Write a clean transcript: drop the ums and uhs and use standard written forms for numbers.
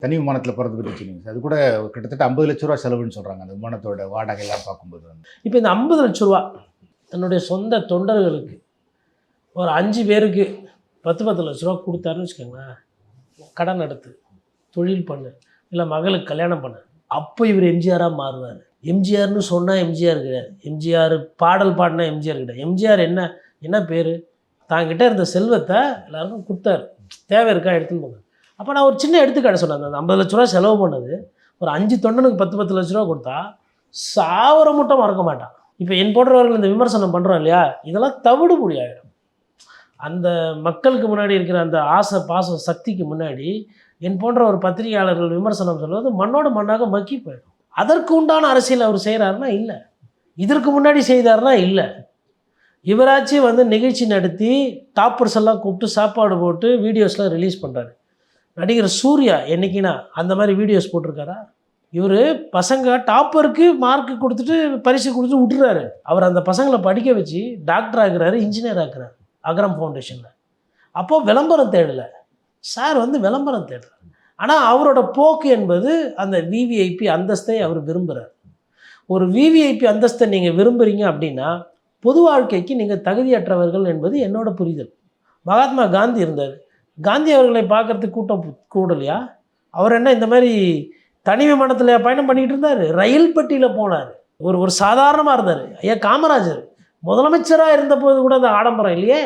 தனி விமானத்தில் போகிறதுக்கு வச்சுக்கோங்க, அது கூட கிட்டத்தட்ட 50 லட்ச ரூபா செலவுன்னு சொல்கிறாங்க அந்த விமானத்தோட வாடகை எல்லாம் பார்க்கும்போது வந்து. இப்போ இந்த 50 லட்ச ரூபா தன்னுடைய சொந்த தொண்டர்களுக்கு ஒரு 5 பேருக்கு 10 லட்ச ரூபா கொடுத்தாருன்னு வச்சுக்கோங்களேன், கடன் எடுத்து தொழில் பண்ணு, இல்லை மகளுக்கு கல்யாணம் பண்ணு, அப்போ இவர் எம்ஜிஆராக மாறுவார். எம்ஜிஆர்னு சொன்னால் எம்ஜிஆர் கிடையாது, எம்ஜிஆர் பாடல் பாடினா எம்ஜிஆர் கிடையாது. எம்ஜிஆர் என்ன பேர், தாங்கிட்ட இருந்த செல்வத்தை எல்லாருக்கும் கொடுத்தாரு, தேவை இருக்கா எடுத்துன்னு போங்க. அப்போ நான் ஒரு சின்ன எடுத்துக்காட்டு சொன்னேன், அந்த 50 லட்ச ரூபா செலவு பண்ணது ஒரு 5 தொண்டனுக்கு 10 லட்ச ரூபா கொடுத்தா சாவர மட்டும் மறக்க மாட்டான். இப்போ என் போன்றவர்கள் இந்த விமர்சனம் பண்ணுறோம் இல்லையா, இதெல்லாம் தவிடு முடியாயிடும். அந்த மக்களுக்கு முன்னாடி இருக்கிற அந்த ஆசை பாச சக்திக்கு முன்னாடி என் போன்ற ஒரு பத்திரிகையாளர்கள் விமர்சனம் சொல்வது மண்ணோட மண்ணாக மக்கி போயிடும். அதற்கு உண்டான அரசியல் அவர் செய்கிறாருன்னா இல்லை, இதற்கு முன்னாடி செய்தார்னா இல்லை. இவராச்சு வந்து நிகழ்ச்சி நடத்தி டாப்பர்ஸ் எல்லாம் கூப்பிட்டு சாப்பாடு போட்டு வீடியோஸ்லாம் ரிலீஸ் பண்ணுறாரு. நடிகர் சூர்யா என்னைக்குன்னா அந்த மாதிரி வீடியோஸ் போட்டிருக்காரா? இவர் பசங்க டாப்பருக்கு மார்க்கு கொடுத்துட்டு பரிசு கொடுத்துட்டு விட்டுறாரு. அவர் அந்த பசங்களை படிக்க வச்சு டாக்டர் ஆக்குறாரு, இன்ஜினியர் ஆக்குறாரு அக்ரம் ஃபவுண்டேஷனில். அப்போது விளம்பரம் தேடலை சார், வந்து விளம்பரம் தேடுறார். ஆனால் அவரோட போக்கு என்பது அந்த விவிஐபி அந்தஸ்தை அவர் விரும்புகிறார். ஒரு விவிஐபி அந்தஸ்தை நீங்கள் விரும்புகிறீங்க அப்படின்னா பொது வாழ்க்கைக்கு நீங்கள் தகுதியற்றவர்கள் என்பது என்னோட புரிதல். மகாத்மா காந்தி இருந்தார், காந்தி அவர்களை பார்க்குறதுக்கு கூட்டம் கூடலையா? அவர் என்ன இந்த மாதிரி தனி விமானத்தில் பயணம் பண்ணிகிட்டு இருந்தார், ரயில் பெட்டியில் போனார், ஒரு சாதாரணமாக இருந்தார். ஐயா காமராஜர் முதலமைச்சராக இருந்தபோது கூட அந்த ஆடம்பரம் இல்லையே.